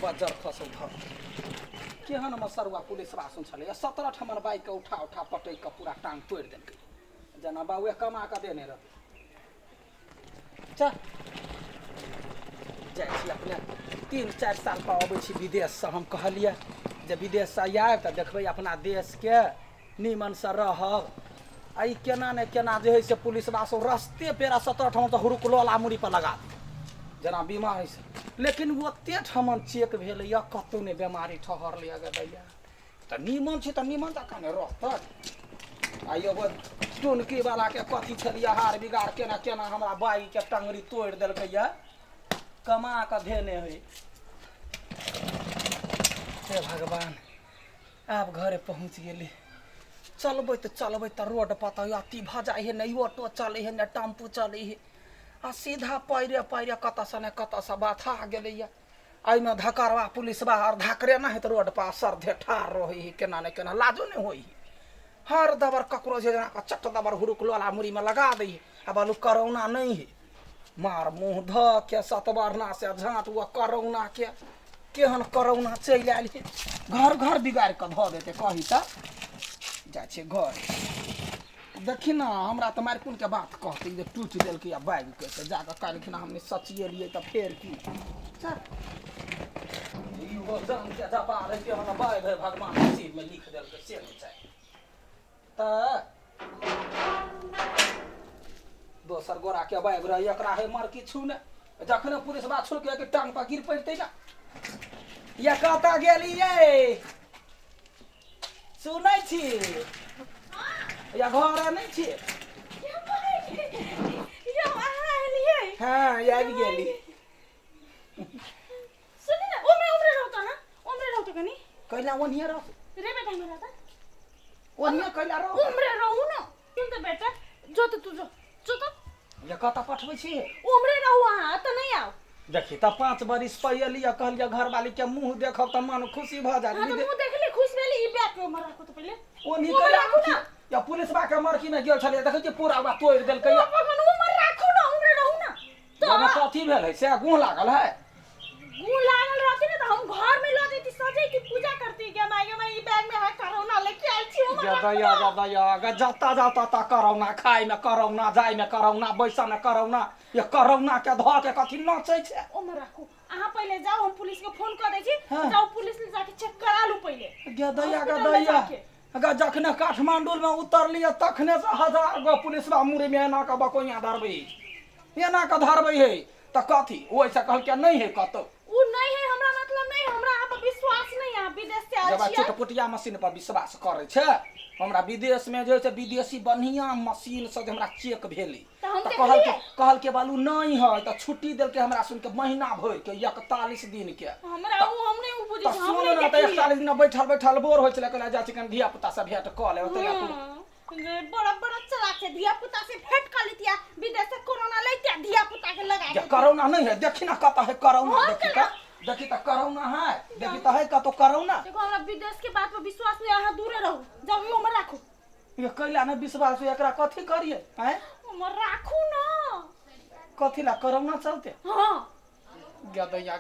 Buzzer खसौ धर केहन मसरुआ police रासन छलै 17 ठमन बाइक के उठा उठा पटैक के पूरा टांग तोड़ देलकै जना बाबुए कमा के देने रहतै चल जाइ छी अपने 3-4 साल पर अबै छी विदेश से हम कहलिए जे विदेश से आयब तऽ देखबै अपना देश के नीमन से रहब आई केना ने केना जे है से पुलिस वासो रस्ते पेरा 17 ठमन से हुरुकलोला मुड़ी पर लगा जना बीमारी से लेकिन ओते ठमन चेक भेलै या कतौ ने बीमारी ठहरलै अगर दैया तऽ नीमन छै तऽ नीमन जकाँ ने रहतै आ एगो टुनकी वाला के कथी छलिए हार बिगाड़ केना केना हमरा बाई के टंगरी तोड़ देलकै या कमा के धेने है हे भगवान आब घरे पहुँच गेली चलबै तऽ रोड पर अति भ जाइ है नहीं ऑटो चले है नहीं टेम्पू चले है आ सीधा पैरे पैरे कत से बाथा गेलै एहिमे धकरवा पुलिसवा और धाकरे ना है तो रोड पर सर धे ठार रहे है केना ने केना लाजो नहीं होई हर दबर ककरो जे जना चट दबर हुरुकलोला मुड़ी में लगा दै आ बालू करोना नहीं है मार मुँह ध के सतबरना से झाँट हुआ करोना के केहन करोना चलि आयल है घर घर बिगाड़ के ध देते कही त जाइ छै घर देखी ना हमरा तो मारि के बात कहते जे टूट देलकै या बाइग के से जाके काल्हि हमने सचिए लिए तो फेर की चल जान के जपा रे के हम बाइग है भगवान नसीब में लिख देलकै से नहीं चाही त दोसर गोरा के बाइग रही एकरा है मर की छू ने जखने पुलिस बा छू के टांग पर गिर पड़ते ना या कता गेलिए सुनै छी या घर नहीं छी हाँ आबि गेली सुनी ना उम्रे रहतो कनी कैला ओनिया रह रे बेटा मेरा था ओनिया कैला रह उम्रे रहू ना तुम तो बेटा जो तो या कता पठबै छी उम्रे रहू वहां तो नहीं आओ देखी त 5 बरिस पहले या कहलिया घर वाली के मुंह देखब त मन खुशी भ जात हां तो मुंह देख ले खुश भेली ई बैग के मरा को तो पहले ओनी कैला या पुलिस बा के मरकी में गेल छले देखै छी पूरा बा तोड़ देलकै या अपन उमर राखू ना उम्रे रहू ना तो कथी भेल है से गुण लागल है गुण लागल रहती ना तो हम घर में लगे थी सजे की पूजा करती क्या मैं ई बैग में है कोरोना लेके आइल छी गदया जाता जाता ता कोरोना खाय में कोरोना जाय में कोरोना बैसा में कोरोना ये कोरोना के ध के कथी नचै छै उमर राखू अहाँ पहले जाओ हम पुलिस के फोन कर दै छी जाओ पुलिस ले जाके चेक करा लू पहले गदया अगर जखने काठमांडू में उतरलिए तखने से 1000 गो पुलिसवा मुड़ी में एना के बकोइया धरबै एना के धरबै है त कथी ओइ से कहल के नहीं है कतो उ नहीं है हमरा मतलब नहीं हमरा आप विश्वास नहीं है विदेश से आइल छी जब चुटपुटिया मशीन पर विश्वास करे छै हमरा विदेश में जे छै विदेशी बढ़िया मशीन से हमरा चेक भेलै त कहल के बालू नहीं है त छुट्टी देल के हमरा सुन के महीना भर के 41 दिन के हमरा हम नहीं बुझी हम नहीं त 41 दिन बैठल बोर होय छले कहला जा चिकन धिया पुता से भेंट क ले ओते बड़ा चला के धिया पुता से भेंट कर लेतिया विदेश से कोरोना लेतिया धिया पुता के लगा के कोरोना नहीं है देखी ना कता है कोरोना देखी त कोरोना है देखी त है कतो कोरोना देखो हमरा विदेश के बात पर विश्वास नहीं अहाँ दूरे रहू जब उमर राखू ये कैला ने विश्वास एकरा कथी करिए हैं उमर राखू ना कथी ला कोरोना चलते हां गदया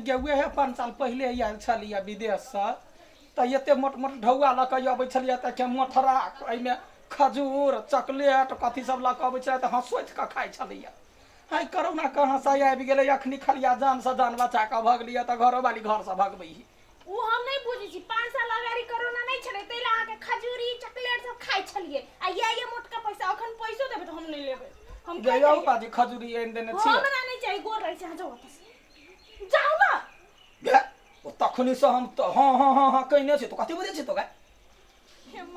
गेवे है 5 साल पहले आयल छलिया विदेश से त एते मोट ढौआ ल के आबै छलिया त के मोठरा एमे खजूर चॉकलेट कथी सब ल के आबै छलिया त हंसोइत के खाइ छलिया हाय कोरोना कहां से आबि गेलै अखनी खलिया जान से जान बचा के भगलिया त घरो वाली घर से भगबै उ हम नहीं बुझी छी 5 साल अगाड़ी कोरोना नहीं छले तैला आहा के खजूरी चॉकलेट सब खाइ छलिए आ ये मोटका पैसा अखन पैसो देबे त हम नहीं लेबे हम गयो बाजी खजूरी एन देने छी हमरा नहीं चाहिए गोर रही छै जाओ वापस जाओ ना बे ओ तखनी से हम तो हां कहने छी तो कथि बोले छी तो गा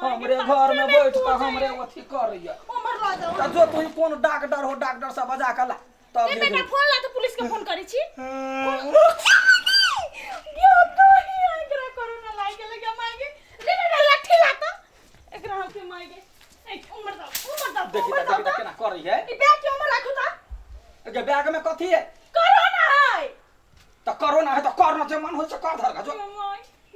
हमरे घर में बैठ के हमरे अथी करइया उमर ला जाओ त जो तू कोन डॉक्टर हो डॉक्टर से बजा के ला तब ए बेटा फोन ला तो पुलिस के फोन करी छी कोरोना लागे लगे मागे रे बेटा लाठी ला तो एकरा हम के मागे ए उमर दा देखी केना करी है ई बैग के उमर राखू ता ए बैग में कथी है कोरोना है त कोरोना है त करना जे मन होय से कर धर जो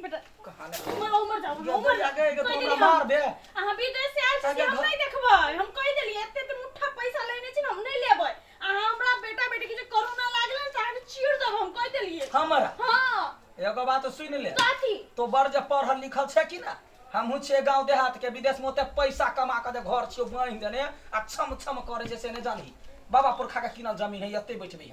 बेटा कहां ने उमर जाओ उमर आगे के तोरा मार दे अहाँ विदेश से आइल छी हम नहीं देखबै हम कहि देली एते त मुठ्ठा पैसा लेने छी हम नहीं लेबै अहाँ हमरा बेटा बेटी के जे कोरोना लागले त अहाँ चीर देब हम कहि देलिए हमरा हां एगो बात सुन ले कथी तो बड़ जे पढ़ल लिखल छे कि ना हमहू छे गांव देहात के विदेश में ओते पैसा कमा के जे घर छियो बांध देने आ छम छम करे छै से ने जानी बाबा पुरखा के किनल जमीन है एते बैठबे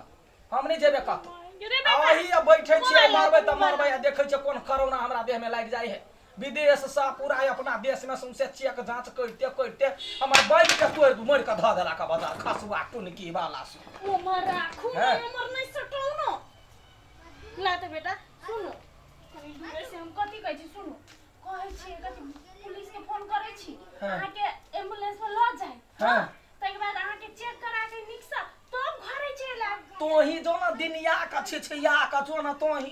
हम नहीं जेबे कत वही अब बैठे छिए मारबे त मारबे आ देखे छै कोन कोरोना हमरा देह में लाग जाय है विदेश से पूरा अपना देश में सौंसे चेक जांच करते करते हमर बैठ के तोड़ दू मर के ध देला का बाजार खसुआ टुनकी वाला से ओ मरा खून हैं? हमर नहीं सटौ न ला त बेटा सुनो कनी दूर से हम कथी कहै छी सुनो कहै छी कथी पुलिस के फोन करै छी हैं? अहाँ के एम्बुलेंस में ल जाय हैं? तके बाद अहाँ के चेक करा के निकसा तब घरे चला तो ही जो ना दिनिया का छिछिया का जो ना तो ही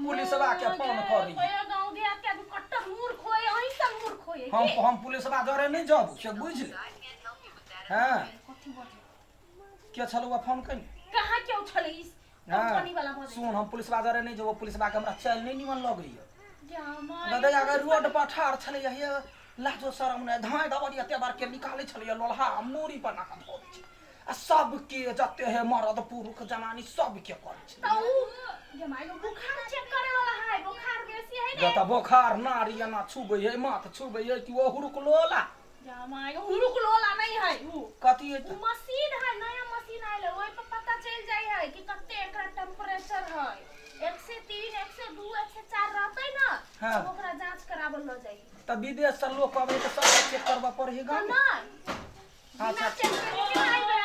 पुलिसवा के फोन करी ओए गांव दिया के अभी कट्टर मूर्ख होए अहीं सब मूर्ख होए हम पुलिसवा जरे नहीं जाबू से बुझ ले हां कथी बोल के छलुआ फोन कई कहां क्यों छलीस कंपनी वाला बोल सुन हम पुलिसवा जरे नहीं जाबू पुलिसवा के हमरा चल नहीं निमन लगई जामा दादा अगर रोड पर ठाड़ छले ये लाजो शरम ने धाय दबड़ी एते बार के निकाले छले लोलहा मूरी पर नाका धो छै आ सब के जते है मर्द पुरुष जनानी सब के करे छै तो जमाई को बुखार चेक करे वाला है बुखार बेसी है जता बुखार नारी ना छुबे है माथ छुबे है कि वो हुरुक लोला जमाई को हुरुक लोला नहीं है वो कथी है मशीन है नया मशीन आइले ओइ पे पता चल जाय है कि कते एकरा टेम्परेचर है 103 102 104 रहतै ना हाँ। तो ओकरा जांच करावल ल जाई त विदेश से लोग आवे त सब चेक करबा पड़े गा नहीं अच्छा चेक करके आइबे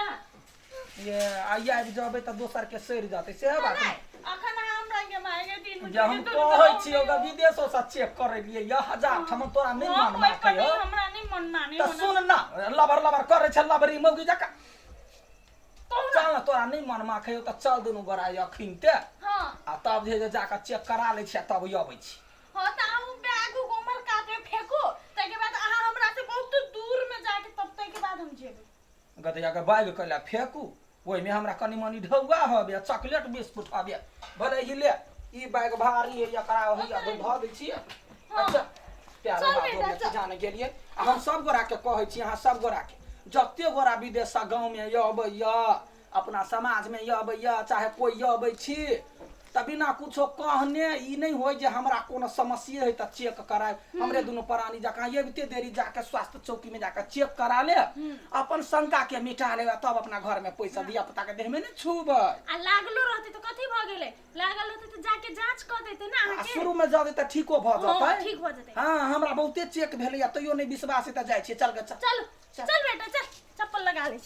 ये आइया आबि जाबे त दोसर के सर जाते से बात नहीं अखन हमरा के मांगे दिन जे हम कहै छी ओगा विदेशो से चेक करे लिए या हजार ठम तोरा नहीं मान माथे हो हमरा नहीं मन माने त सुन ना लबर लबर करे छ लबरी मौगी जका चल ना तोरा नहीं मन माखे त चल दुनु गोरा अखिन ते हां आ तब जे जाके चेक करा ले छ तब आबै छी हां त हम बैग गोमर काटे फेंको तके बाद अहाँ हमरा से बहुत दूर में जाके तब तक के बाद हम जेबे गदया के बैग कला फेंकू ओइ में हमरा कनी मनी ढौआ हबे चॉकलेट बिस्कुट हबे भले ही ले ई बैग भारी है एकरा होइया ध दै छी अच्छा प्यारे चल बात बेटा, हो जाने गेलिए आ हम सब गोरा के कहै छी अहाँ सब गोरा के जत्ते गोरा विदेश सा गांव में अबैया अपना समाज में अबैया चाहे कोई अबै छी त बिना कुछो कहने ई नहीं होय जे हमरा कोनो समस्या है त चेक कराए हमरे दुनु प्राणी जका ये बिते देरी जाके स्वास्थ्य चौकी में जाके चेक करा ले अपन शंका के मिटा ले तब अपना घर में पैसा दिया पता के देह में नहीं छूबे आ लागलो रहते तो कथी भ गेले लागल रहते तो जाके जांच क देते ना आ अहाँ के शुरू में जाबे त ठीको भ हाँ, जतै ठीक भ जते हां हमरा बहुते चेक भेलै तैयो नहीं विश्वास है त जाय छी चल ग चल चल चल बेटा चल चप्पल लगा ले